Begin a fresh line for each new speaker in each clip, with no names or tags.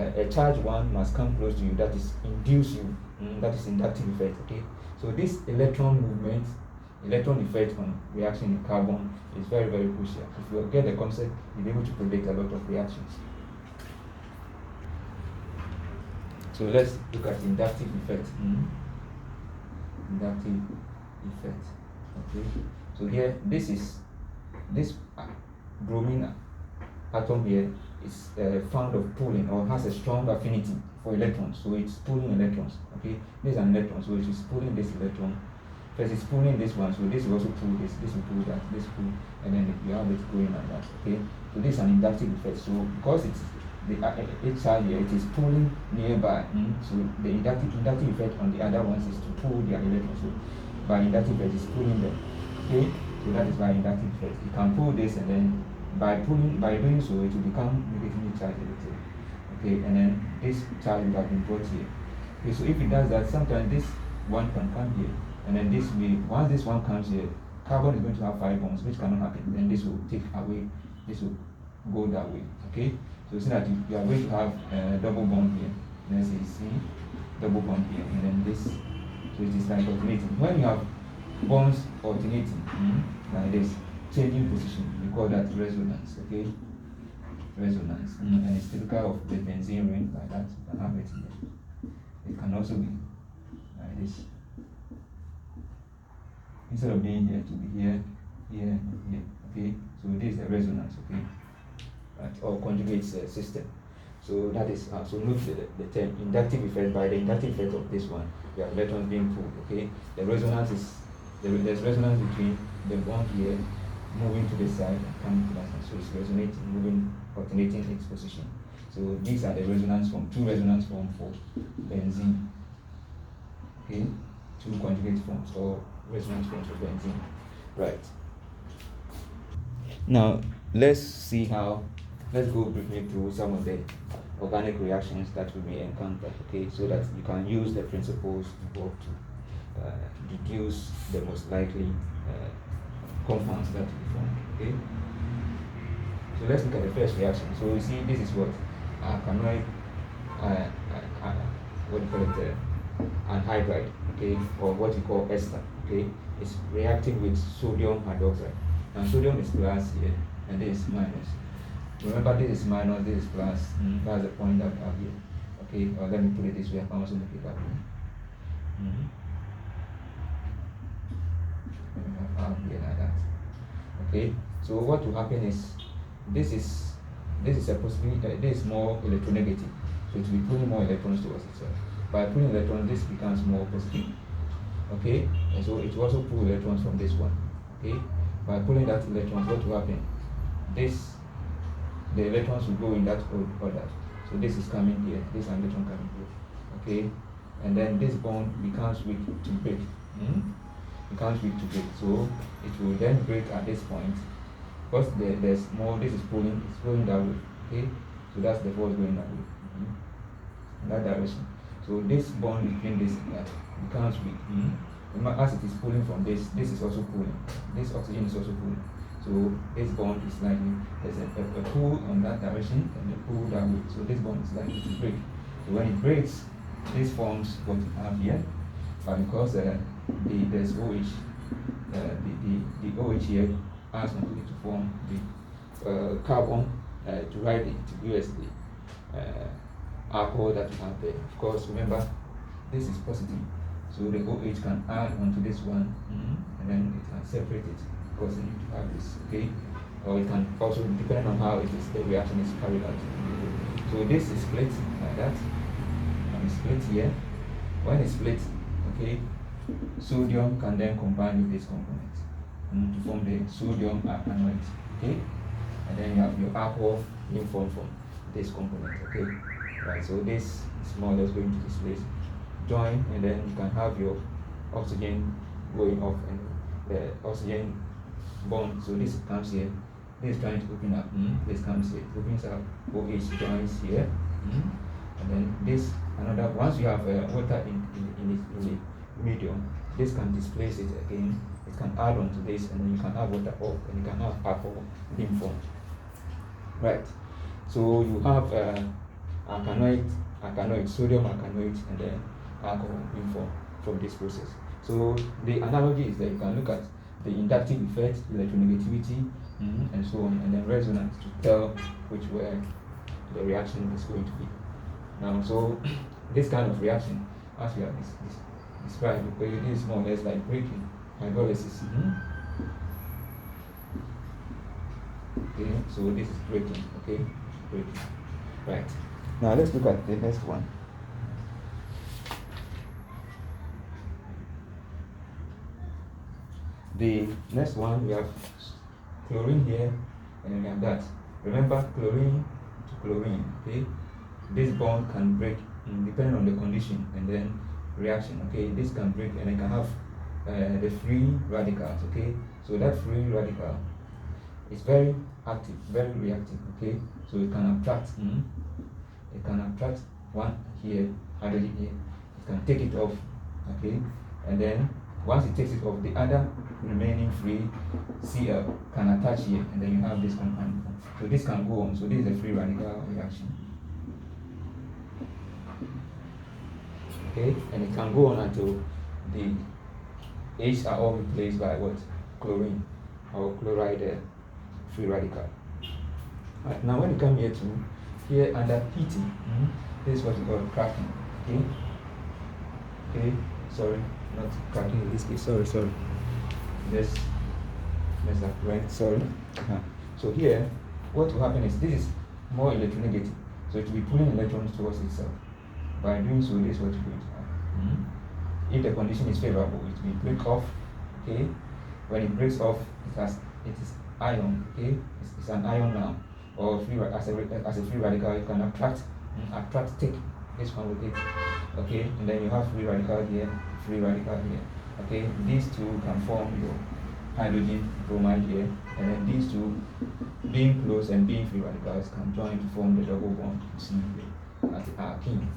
a charged one must come close to you, that is induce you, that is inductive effect. Okay, so this electron movement, electron effect on reaction in carbon is very, very crucial. If you get the concept, you'll be able to predict a lot of reactions. So let's look at inductive effect. Inductive effect. Okay, so here this bromine atom here is found of pulling, or has a strong affinity for electrons, so it's pulling electrons. Okay, this is an electron, so it is pulling this electron. First it's pulling this one, so this will also pull this will pull that, this pull, and then you have it going like that. Okay, so this is an inductive effect. So because it's the each side here, it is pulling nearby. So the inductive effect on the other ones is to pull their electrons. So by inductive effect is pulling them. Okay, so that is by inductive effect. You can pull this, and then by doing so, it will become negatively charged electrode. Okay, and then this charge will have been brought here. Okay, so if it does that, sometimes this one can come here, and then this will, once this one comes here, carbon is going to have 5 bonds, which cannot happen. Then this will take away, this will go that way. Okay, so see that you are going to have a double bond here. Let's say C, double bond here, and then this. So it is like alternating. When you have bonds alternating, like this, changing position, we call that resonance. Okay, resonance, and it's typical of the benzene ring, like that. You can have it here. It can also be like this. Instead of being here, to be here, here, and here. Okay, so this is the resonance. Okay, right, or conjugate system. So that is so note the term inductive effect. By the inductive effect of this one, we have electrons being pulled. Okay, the resonance is there's resonance between the bond here moving to this side and coming to that side. So it's resonating, moving, alternating its position. So these are the resonance form, two resonance forms for benzene. Okay, two conjugate forms or resonance forms for benzene. Right. Now let's go briefly through some of the organic reactions that we may encounter. Okay, so that you can use the principles involved to deduce the most likely compounds that will be formed. Okay, so let's look at the first reaction. So you see, this is what alkanoid, what do you call it, anhydride, okay, or what you call ester. Okay, it's reacting with sodium hydroxide. Now sodium is plus here, and this is minus. Remember, this is minus, this is plus. That's the point that we have here. Okay, or let me put it this way. I can also make it that way. Here like that. Okay, so what will happen is this is a possibility. This is more electronegative, so it will be pulling more electrons towards itself. By pulling electrons, this becomes more positive. Okay, and so it will also pull electrons from this one. Okay, by pulling that electrons, what will happen? The electrons will go in that order. So this is coming here, this electron coming here. Okay, and then this bond becomes weak to break. Becomes weak to break. So it will then break at this point. Because there's more, this is pulling, it's going that way. Okay, so that's the force going that way. In that direction. So this bond between this and that becomes weak. As it is pulling from this is also pulling. This oxygen is also pulling. So this bond is likely, there's a pull on that direction and a pull that way. So this bond is likely to break. So when it breaks, this forms what you have here. But because there's OH, the OH here acts on it to form the carbon to write the integrous alcohol that you have there. Of course, remember, this is positive. So the OH can add onto this one, and then it can separate it. Because you need to have this, okay? Or it can also, depending on how the reaction is carried out. So this is split like that, and it's split here. When it's split, okay, sodium can then combine with this component to form the sodium alkanoid, okay? And then you have your alcohol being formed from this component, okay? Right, so this is more or less going to this place. Join, and then you can have your oxygen going off, and the oxygen bond. So this comes here, this is trying to open up, this comes here, opens up, OH joins here, and then this another. Once you have water in the medium, this can displace it again. It can add on to this, and then you can have water off, and you can have alcohol being formed. Right. So you have alkanoid, sodium alkanoid, and then alcohol being formed from this process. So the analogy is that you can look at the inductive effect, electronegativity, and so on, and then resonance to tell which way the reaction is going to be. Now, so this kind of reaction, as we have described, it is more or less like breaking, hydrolysis. Okay, so this is breaking. Okay, breaking. Right. Now let's look at the next one. The next one, we have chlorine here, and then we have that. Remember, chlorine to chlorine. Okay, this bond can break depending on the condition and then reaction. Okay, this can break and it can have the free radicals. Okay, so that free radical is very active, very reactive. Okay, so it can attract. It can attract one here, hydrogen here. It can take it off. Okay, and then once it takes it off, the other remaining free Cl can attach here, and then you have this compound. So this can go on. So this is a free radical reaction. Okay, and it can go on until the H are all replaced by what? Chlorine or chloride free radical. Right, now when you come here to here under heating, this is what we call cracking. Okay, sorry, not cracking in this case. Sorry. Let's that right. Sorry. So here, what will happen is this is more electronegative, so it will be pulling electrons towards itself. By doing so, this is what you're going to have. If the condition is favorable, it will break off. Okay, when it breaks off, it is ion. Okay, it's an ion now, or free as a free radical. You can take this one with it. Okay, and then you have free radical here, free radical here. Okay, these two can form your hydrogen bromide here, and then these two, being close and being free radicals, can join to form the double bond you see here as the alkene.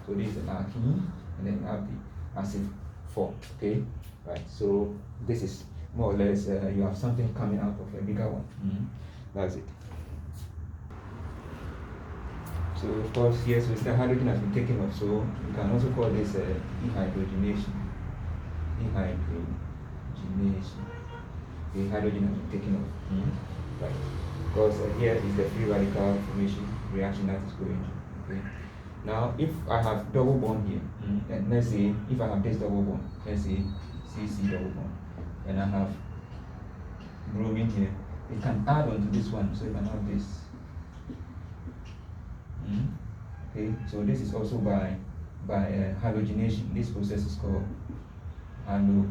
So this is the alkene, and then you have the acid form. Okay, right. So this is more or less you have something coming out of a bigger one. That's it. So of course, yes, so the hydrogen has been taken off. So you can also call this dehydrogenation. The hydrogen has been taken off. Right. Because here is the free radical formation reaction that is going on. Okay. Now, if I have double bond here, and let's say if I have this double bond, let's say CC double bond, and I have bromine here, it can add on to this one, so you can have this. Okay, so this is also by halogenation. This process is called halogenation.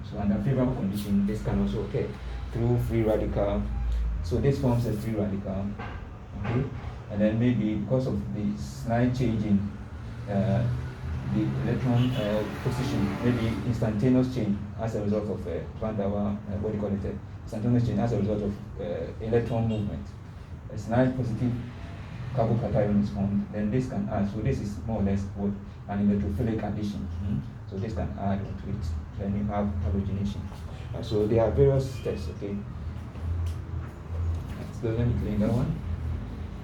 So under favorable condition, this can also occur through free radical. So this forms a free radical. Okay. And then maybe because of the slight change in the electron position, maybe instantaneous change as a result of van der Waals, what do you call it? Instantaneous change as a result of electron movement. A slight positive carbocation is formed, then this can add. So this is more or less what an electrophilic addition. So this can add onto it. Then you have halogenation. So there are various steps. Okay. So let me clean that one.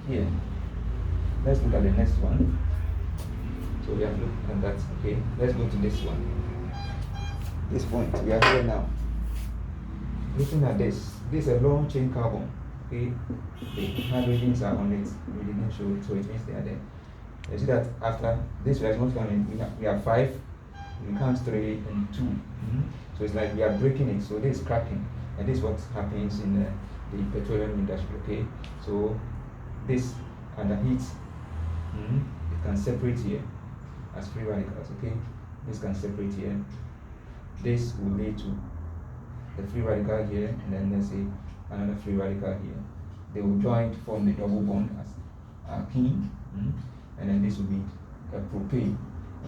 Here, let's look at the next one. So we have looked at that. Okay, let's go to this one. This point, we are here now. Looking at this is a long chain carbon. Okay, the hydrogens are on it. We didn't show it, so it means they are there. You see that after this reaction coming, we have 5, we count 3 and 2. So it's like we are breaking it. So this is cracking, and this is what happens in the petroleum industry. Okay, so this under heat, it can separate here as free radicals. Okay, this can separate here. This will lead to the free radical here, and then let's say another free radical here. They will join to form the double bond as alkene, and then this will be a propane.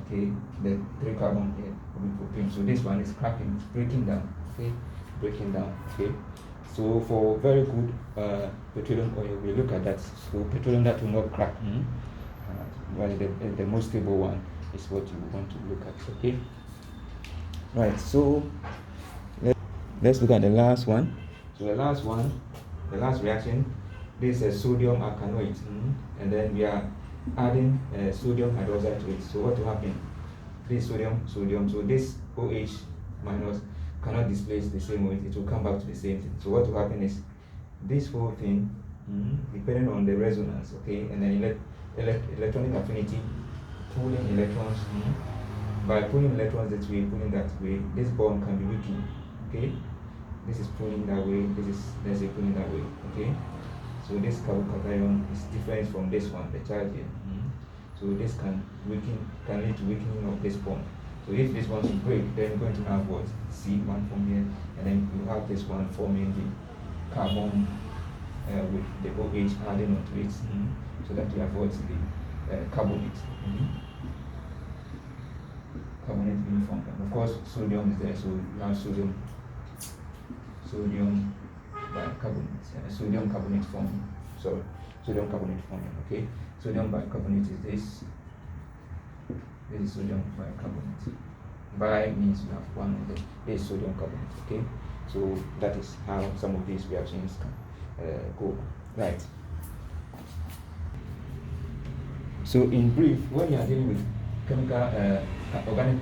Okay, the 3 carbon here will be propane. So this one is cracking, it's breaking down. Okay, breaking down. Okay. So for very good petroleum oil, we look at that. So petroleum that will not crack, well, the most stable one is what you want to look at. Okay. Right. So let's look at the last one. So the last one, the last reaction, this sodium alkanoate, and then we are adding sodium hydroxide to it. So what will happen? This sodium, so this OH minus cannot displace the same way, it will come back to the same thing. So what will happen is this whole thing, depending on the resonance, okay, and then electronic affinity, pulling electrons, by pulling electrons that way, pulling that way, this bond can be weakened, okay. This is pulling that way, this is, let's say, pulling that way, okay. So this carbocation is different from this one, the charge here. So this can lead to weakening of this bond. So if this one should break, then we're going to have what? C1 from here, and then you have this one forming the carbon with the OH adding onto it, so that you avoid the carbonate. Carbonate being formed. And of course, sodium is there, so you have sodium bicarbonate, sodium carbonate forming. Sorry, sodium carbonate forming. Okay, sodium bicarbonate is this. This is sodium bicarbonate. Bi means you have one, and then this is sodium carbonate. Okay, so that is how some of these reactions can go. Right. So in brief, when you are dealing with chemical organic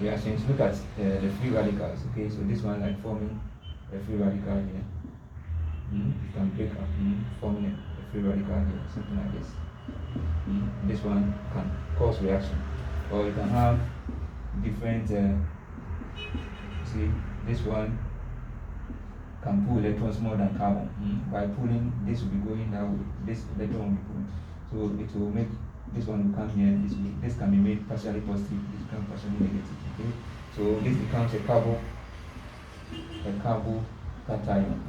reactions, look at the free radicals. Okay, so this one like forming a free radical here. You can break up, forming a free radical here, something like this. This one can cause reaction, or you can have different. See, this one can pull electrons more than carbon. By pulling, this will be going that way. This electron will be pulling, so it will make this one will come here. This can be made partially positive. This can be partially negative. Okay, so this becomes a carbocation.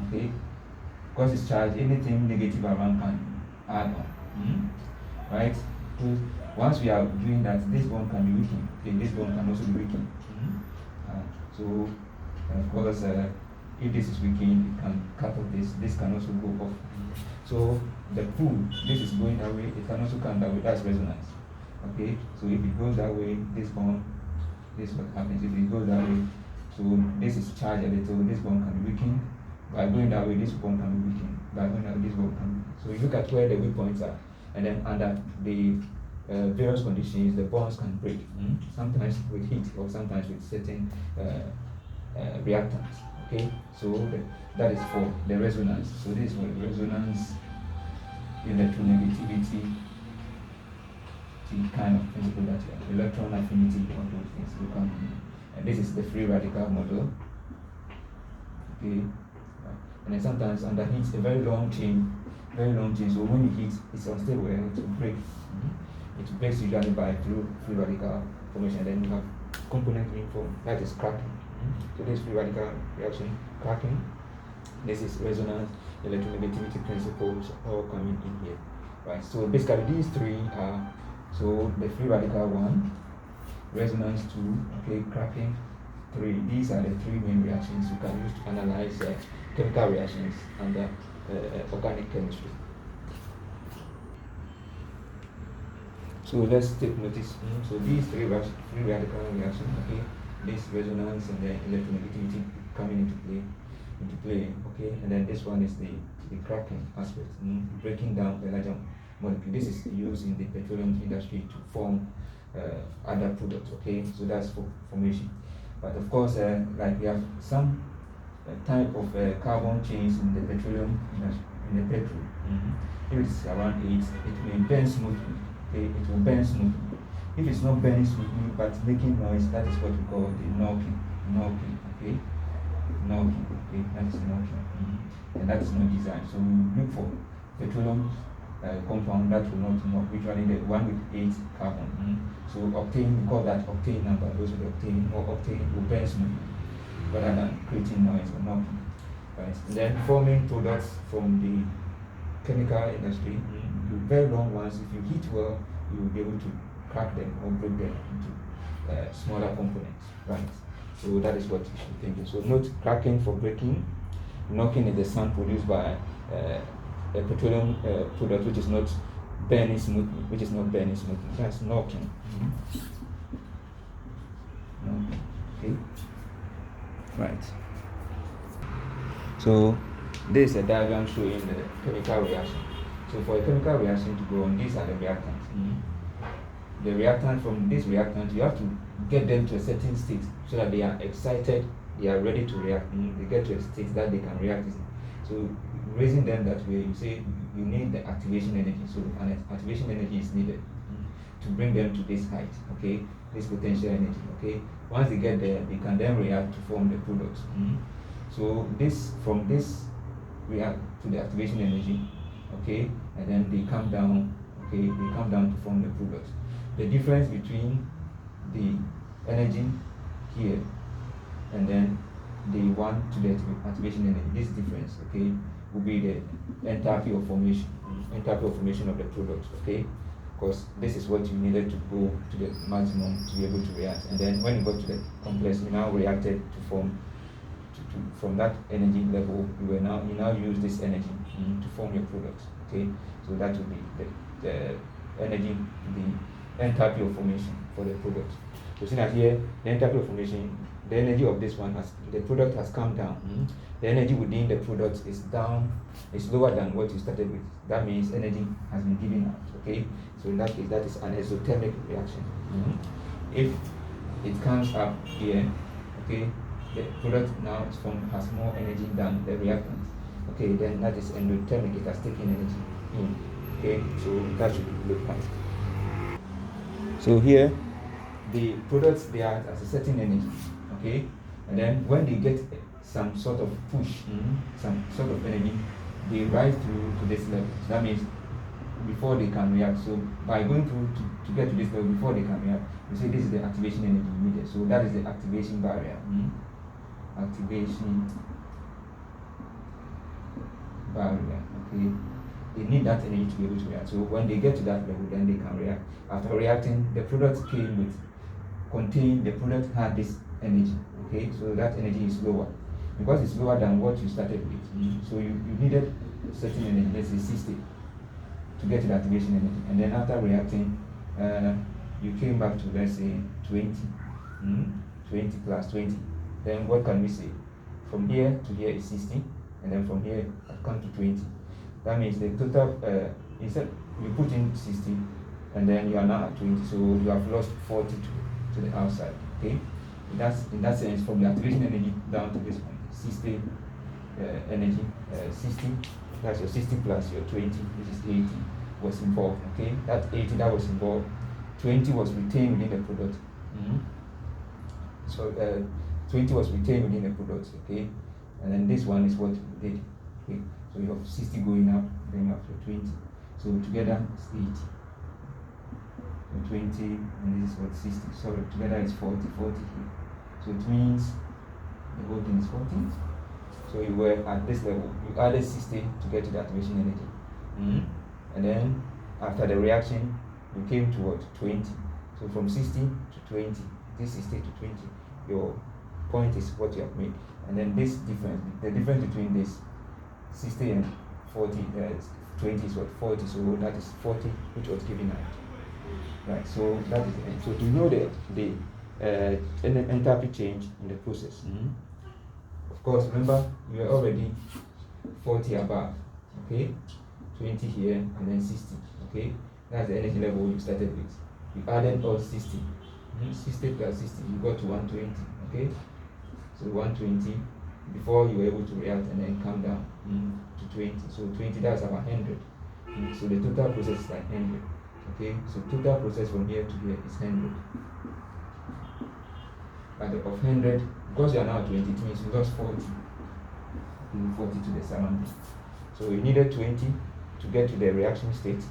Okay, because it's charged, anything negative around can add on. Right? So once we are doing that, this bond can be weakened. Okay, this bond can also be weakened. So of course, if this is weakened, it can cut off this. This can also go off. So the pull, this is going that way. It can also come that way. That's resonance. Okay. So if it goes that way, this bond, this is what happens. If it goes that way, so this is charged a little. This bond can be weakened. By going that way, this bond can be weakened. By going that way, this bond can be weakened. So you look at where the weak points are, and then under the various conditions, the bonds can break. Sometimes with heat, or sometimes with certain reactants. Okay, so that is for the resonance. So this is for the resonance, electronegativity, the kind of principle that you have, electron affinity, all those things will come in. And this is the free radical model. Okay, and then sometimes under heat, a very long chain. So when you heat, it's unstable, it will break. It breaks usually by through free radical formation. Then you have component being formed, that is cracking. So this free radical reaction, cracking. This is resonance, electronegativity principles all coming in here. Right. So basically these three are, so the free radical one, resonance 2, okay, cracking 3. These are the three main reactions you can use to analyze chemical reactions under organic chemistry. So let's take notice. So these three free radical reactions, okay, this resonance and the electronegativity coming into play, okay, and then this one is the cracking aspect, breaking down the larger molecule. This is used in the petroleum industry to form other products, okay, so that's for formation. But of course, like we have some type of carbon chains in the petroleum industry, in the petrol. If it's around 8, it may bend smoothly. Okay, it will bend smoothly. If it's not bending smoothly but making noise, that is what we call the knocking. Okay, knocking. Okay, that is knocking. And that is not designed. So we look for petroleum compound that will not knock. Usually the one with 8 carbon. So octane, we call that octane number. Those with octane or octane will bend smoothly rather than creating noise or knocking. Right. And then forming products from the chemical industry, the very long ones, if you heat well, you will be able to crack them or break them into smaller components, right? So that is what you should think. So note cracking for breaking, knocking is the sound produced by a petroleum product which is not burning smoothly, That's knocking. Okay. Right. So This is a diagram showing the chemical reaction. So for a chemical reaction to go on, these are the reactants. The reactant, from this reactant, you have to get them to a certain state so that they are excited, they are ready to react. They get to a state that they can react. So raising them that way, you say you need the activation energy. So an activation energy is needed to bring them to this height, okay, this potential energy, okay. Once they get there, they can then react to form the product. So this, from this react to the activation energy, okay, and then they come down, okay, they come down to form the product. The difference between the energy here and then the one to the activation energy, this difference, okay, will be the enthalpy of formation, of the product, okay, because this is what you needed to go to the maximum to be able to react, and then when you got to the complex, you now reacted to form from that energy level. You now use this energy to form your product, okay. So that will be the energy, the enthalpy of formation for the product. So see that here, the enthalpy of formation, the energy of this one the product has come down. The energy within the product is lower than what you started with. That means energy has been given out, okay. So in that case, that is an exothermic reaction. If it comes up here, okay, the product now has more energy than the reactant, okay, then that is endothermic. It has taken energy in, okay. So that should be looked at. So here, the products, they are at a certain energy, okay, and then when they get some sort of push, some sort of energy, they rise to this level. So that means before they can react. So by going through to get to this level before they can react, you say this is the activation energy needed. So that is the activation barrier. Activation barrier, okay. They need that energy to be able to react. So when they get to that level, then they can react. After reacting, the product the product had this energy, okay. So that energy is lower because it's lower than what you started with. So you needed a certain energy, let's say 60, to get to the activation energy, and then after reacting, you came back to, let's say, 20, 20 plus 20. Then what can we say? From here to here is 60, and then from here I've come to 20. That means the total, instead you put in 60, and then you are now at 20, so you have lost 40 to the outside, okay. In that sense, from the activation energy down to this point, 60 energy, 60, that's your 60 plus your 20, which is 80, was involved, okay. That 80 that was involved, 20 was retained within the product. So 20 was retained within the product, okay. And then this one is what we did, okay. So you have 60 going up, then up to 20. So together it's 80. So 20, and this is what 60. So together it's 40 here. So it means the whole thing is 40. So you were at this level. You added 60 to get to the activation energy. And then after the reaction, you came to what? 20. So from 60 to 20, this 60 to 20, your point is what you have made. And then this difference, the difference between this 60 and 40, 20 is what? 40. So that is 40, which was given out. Right, so that is the end. So to know the enthalpy change in the process. Of course, remember, you are already 40 above, okay? 20 here, and then 60, okay? That's the energy level you started with. You added all 60. 60 plus 60, you got to 120, okay? So 120 before you were able to react and then come down to 20. So 20, that's about 100. So the total process is like 100. Okay, so total process from here to here is 100. But of 100, because you are now at 20, it means you lost 40. 40 to the surrounding. So you needed 20 to get to the reaction state.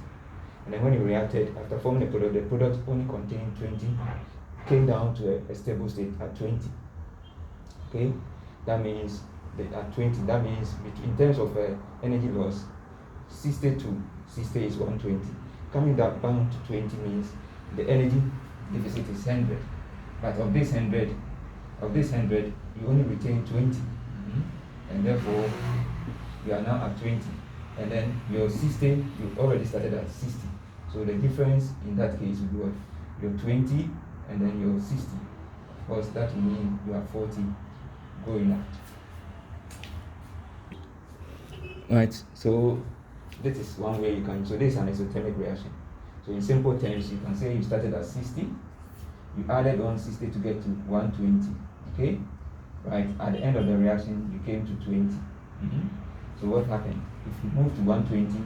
And then when you reacted, after forming the product only contained 20, came down to a stable state at 20. Okay, that means that at 20, that means in terms of energy loss, 60 to 60 is 120. Coming down to 20 means the energy deficit is 100. But of this 100, you only retain 20. And therefore, you are now at 20. And then your 60, you already started at 60. So the difference in that case will be what? Your 20 and then your 60. Of course, that will mean you are 40 going out. Right, so this is one way you can, so this is an isothermic reaction. So in simple terms, you can say you started at 60, you added on 60 to get to 120, okay? Right, at the end of the reaction, you came to 20. So what happened? If you move to 120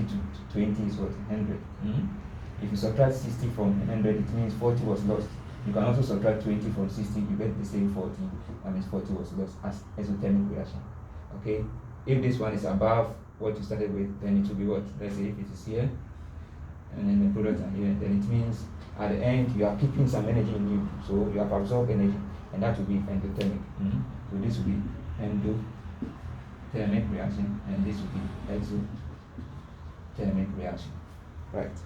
to 20 is what? 100. If you subtract 60 from 100, it means 40 was lost. You can also subtract 20 from 60, you get the same 40. That means 40 was lost as isothermic reaction. Okay? If this one is above what you started with, then it will be what? Let's say if it is here, and then the products are here, then it means at the end you are keeping some energy in you. So you have absorbed energy, and that will be endothermic. So this will be endothermic reaction, and this will be exothermic reaction. Right.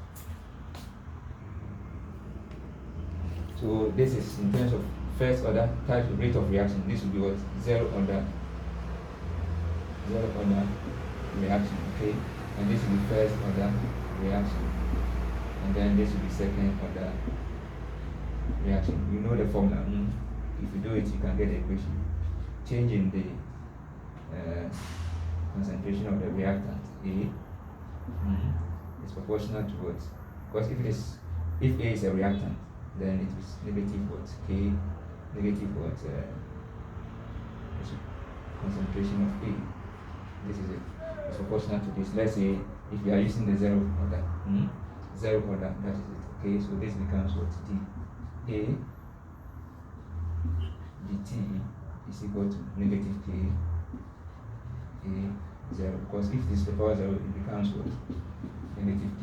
So this is in terms of first order type of rate of reaction. This will be what? Zero order reaction, okay? And this will be first order reaction. And then this will be second order reaction. You know the formula. If you do it, you can get the equation. Change in the concentration of the reactant A is proportional to what? Because if A is a reactant, then it is negative what? K, negative what? Concentration of A. This is it. It's proportional to this. Let's say if we are using the zero order, that is it. Okay, so this becomes what? D A dt is equal to negative K A 0. Because if this is the power 0, it becomes what? Negative K.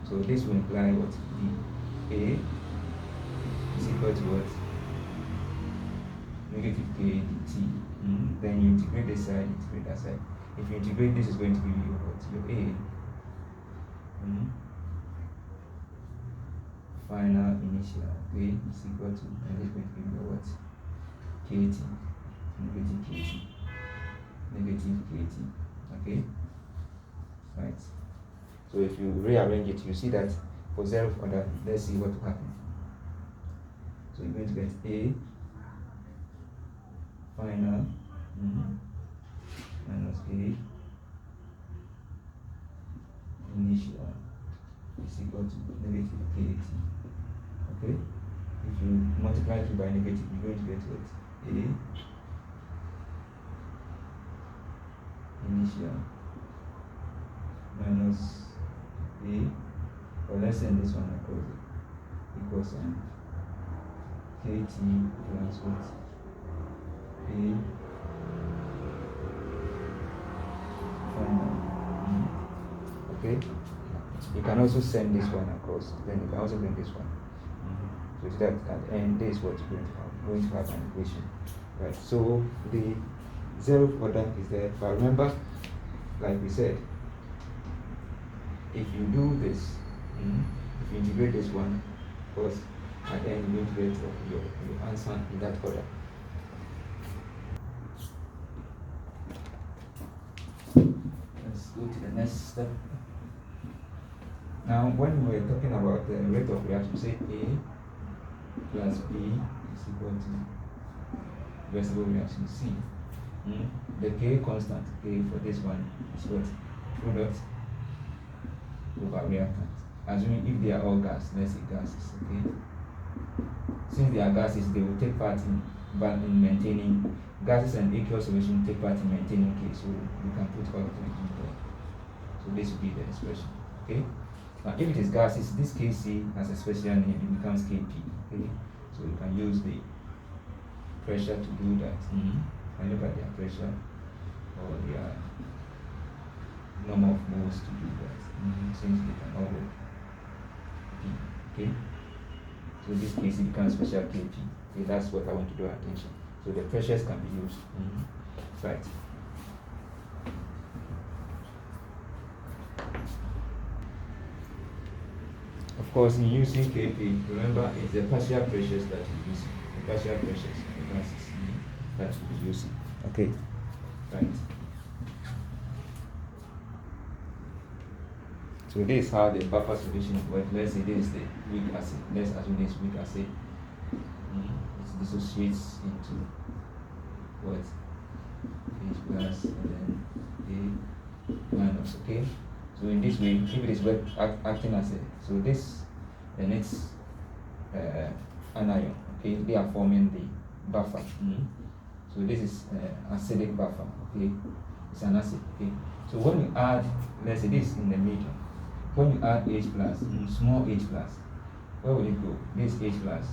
So this will imply what? D A is equal to what? Negative K dt. Then you integrate this side, integrate that side. If you integrate, this is going to give you what? Your A. Final initial A is equal to, and this is going to give you what? KT. Negative KT. Negative KT. Okay? Right. So if you rearrange it, you see that for zeroth order, let's see what will happen. So you're going to get A final minus A initial is equal to negative KT. Okay? If you multiply it by negative, you're going to get what? A initial minus A, or let's send this one across it, equals KT plus what? A final. Okay? You can also send this one across, then you can also bring this one. So that at the end, this is what you're going to have an equation. Right. So the zeroth order is there. But remember, like we said, if you do this, if you integrate this one, of course, at the end you're going to get your answer in that order. Let's go to the next step. Now, when we're talking about the rate of reaction, say A plus B is equal to reversible reaction C. The K constant, K for this one is what? Product over reactant. Assuming if they are all gas, let's say gases, okay? Since they are gases, they will take part in maintaining, gases and aqueous solution take part in maintaining K, so we can put all of them in there. So this will be the expression, okay? Now, if it is gases, this Kc has a special name, it becomes Kp. Okay? So you can use the pressure to do that. And look at their pressure or their number of moles to do that. Since they can all work P. Okay? So this Kc becomes special Kp. Okay, that's what I want to draw attention. So the pressures can be used. Right. Of course, in using Kp, remember it's the partial pressures that you're using. The partial pressures, the gases that you're using. Okay. Right. So this is how the buffer solution works. Let's say this is the weak acid. Let's assume this weak acid. It dissociates into what? H plus and then okay, minus, okay. So in this way, if it is acting as a, so this, then it's anion, okay, they are forming the buffer. So this is acidic buffer, okay, it's an acid, okay. So when you add, let's say this in the medium, when you add H plus, small H plus, where will it go? This H plus.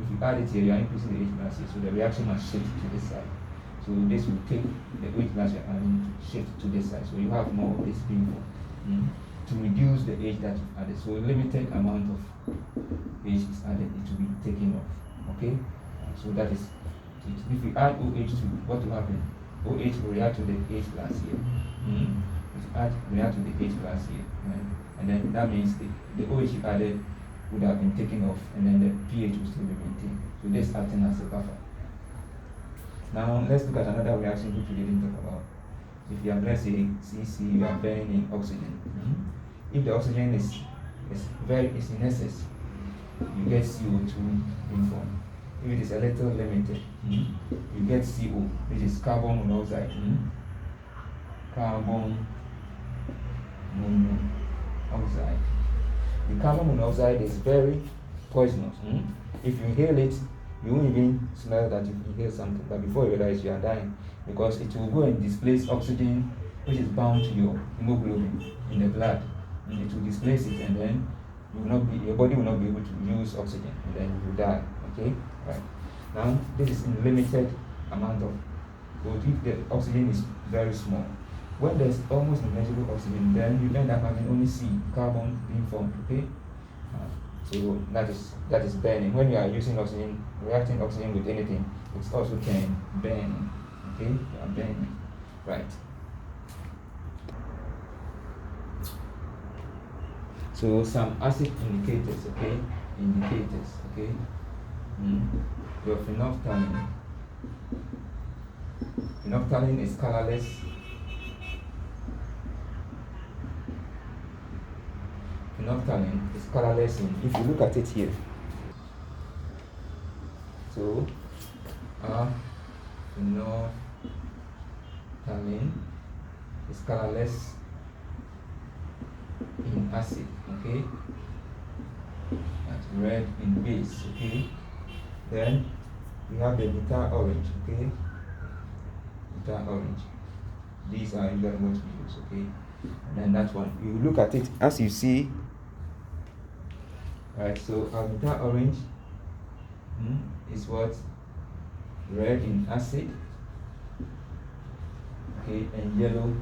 If you add it here, you are increasing the H plus here, so the reaction must shift to this side. So this will take the H plus you're adding to shift to this side. So you have more of this being formed to reduce the H that you've added. So a limited amount of H is added, it will be taken off. Okay? So that is it. If you add OH to what will happen? OH will react to the H plus here. If you add react to the H plus here, right? And then that means the OH you added would have been taken off, and then the pH will still be maintained. So this acting as a buffer. Now let's look at another reaction which we didn't talk about. If you have, let's say, CC, you are burning oxygen. If the oxygen is in excess, you get CO2 being formed. If it is a little limited, you get CO, which is carbon monoxide. Carbon monoxide. The carbon monoxide is very poisonous. If you inhale it, you won't even smell that you inhale something, but before you realize you are dying, because it will go and displace oxygen which is bound to your hemoglobin in the blood, and it will displace it, and then your body will not be able to use oxygen, and then you will die. Okay, right. Now this is in limited amount of, but if the oxygen is very small, when there's almost negligible oxygen, then you end up having only C, carbon being formed. Okay, so that is burning. When you are using oxygen, reacting oxygen with anything, it's also can burn. Okay, you are burning, right? So some acid indicators, okay, okay. Your phenolphthalein. Phenolphthalein is colorless. Phenolphthalein is colorless if you look at it here. So phenolphthalein is colorless in acid, okay? That's red in base, okay? Then we have the bitter orange, okay? Bitter orange. These are usually what we use, okay? And then that one, you look at it as you see. Right, so our bitter orange is what? Red in acid, okay, and yellow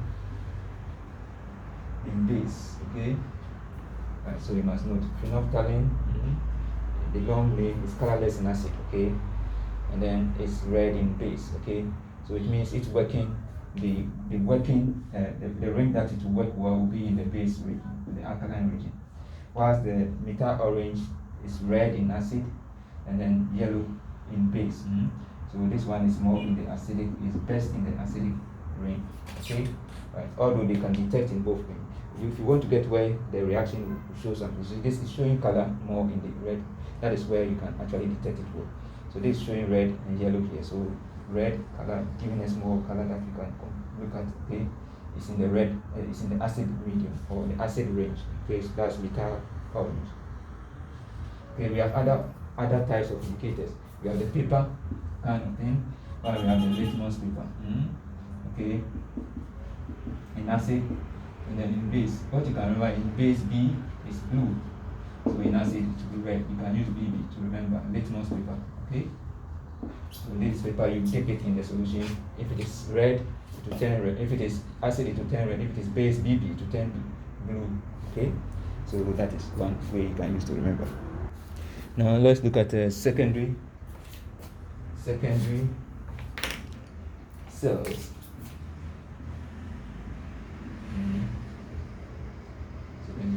in base, okay. Right, so you must note phenolphthalein, the long name is colorless in acid, okay, and then it's red in base, okay. So it means it's working. The ring that it will work well will be in the base region, the alkaline region, whilst the bitter orange is red in acid and then yellow in base. So this one is more in the acidic, is best in the acidic ring, okay. Right, although they can detect in both ways. If you want to get where the reaction will show something, so this is showing color more in the red. That is where you can actually detect it well. So this is showing red and yellow here. So red color giving us more color that you can look at. Okay, it's in the red. It's in the acid medium or the acid range. Okay, so that's bitter orange. Okay, we have other types of indicators. We have the paper kind of thing, or we have the litmus paper. Okay, in acid. And then in base, what you can remember, in base B is blue. So in acid it will be red. You can use BB to remember litmus paper. Okay? So this paper, you dip it in the solution. If it is red, it will turn red. If it is acid, it will turn red. If it is base BB, it will turn blue. Okay? So that is one way you can use to remember. Now let's look at secondary cells. Secondary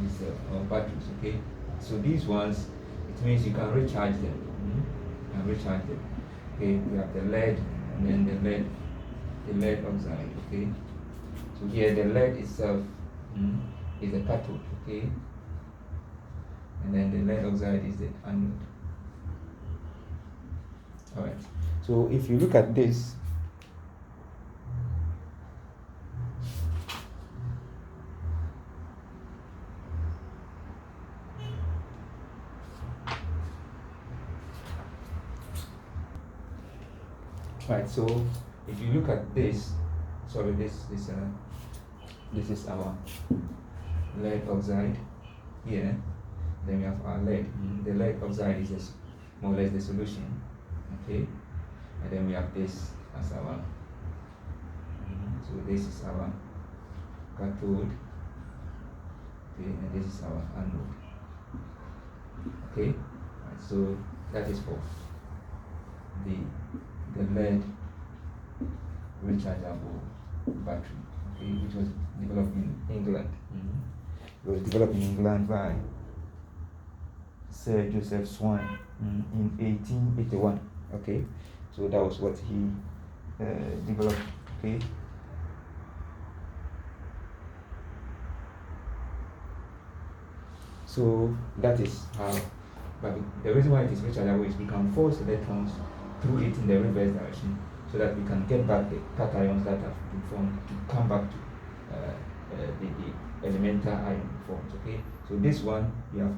cell or batteries, okay? So these ones, it means you can recharge them. Okay, we have the lead and then the lead oxide, okay? So here the lead itself is a cathode, okay? And then the lead oxide is the anode. Alright, so if you look at this, Right, so if you look at this, this is our lead oxide here. Then we have our lead. The lead oxide is just more or less the solution. Okay, and then we have this as our. So this is our cathode. Okay, and this is our anode. Okay, right, so that is for the lead rechargeable battery, okay, which was developed in England. It was developed in England by Sir Joseph Swan in 1881. Okay, so that was what he developed. Okay. So that is how, but the reason why it is rechargeable is we can force electrons through it in the reverse direction so that we can get back the cations that have been formed to come back to the elemental ion forms. Okay, so this one we have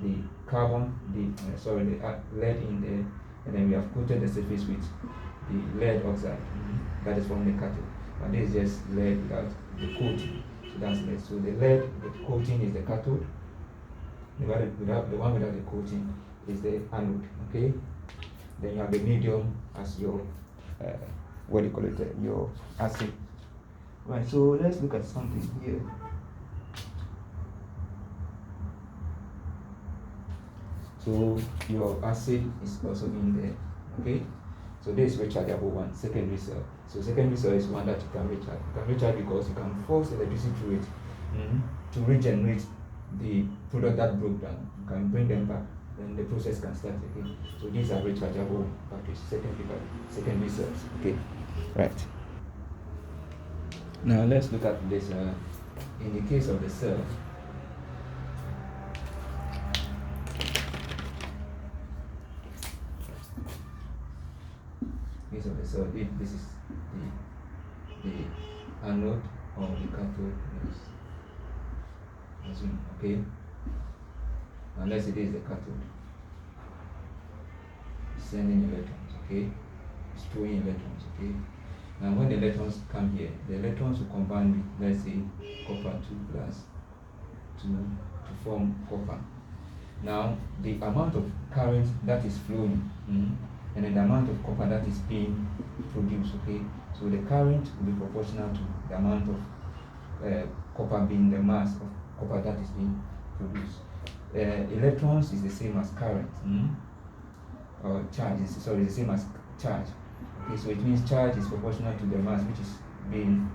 the carbon, the lead in there, and then we have coated the surface with the lead oxide that is from the cathode. And this is just lead without the coating, so that's lead. So the lead, the coating is the cathode. The one without the coating is the anode. Okay. Then you have the medium as your what do you call it? Your acid. Right. So let's look at something here. So your acid is also in there. Okay. So this is rechargeable one, secondary cell. So secondary cell is one that you can recharge. You can recharge because you can force electricity through it to regenerate the product that broke down. You can bring them back, then the process can start again. So these are rechargeable batteries, secondary cells. Okay, right. Now let's look at this. In the case of the cell, this is the anode or the cathode. Okay, unless it is the cathode sending electrons, okay, storing electrons, okay. Now when the electrons come here, the electrons will combine with, let's say, copper 2 plus to form copper. Now the amount of current that is flowing and then the amount of copper that is being produced, okay, so the current will be proportional to the amount of copper being the mass of copper that is being produced. Electrons is the same as current, or charge is the same as charge. Okay, so it means charge is proportional to the mass which is being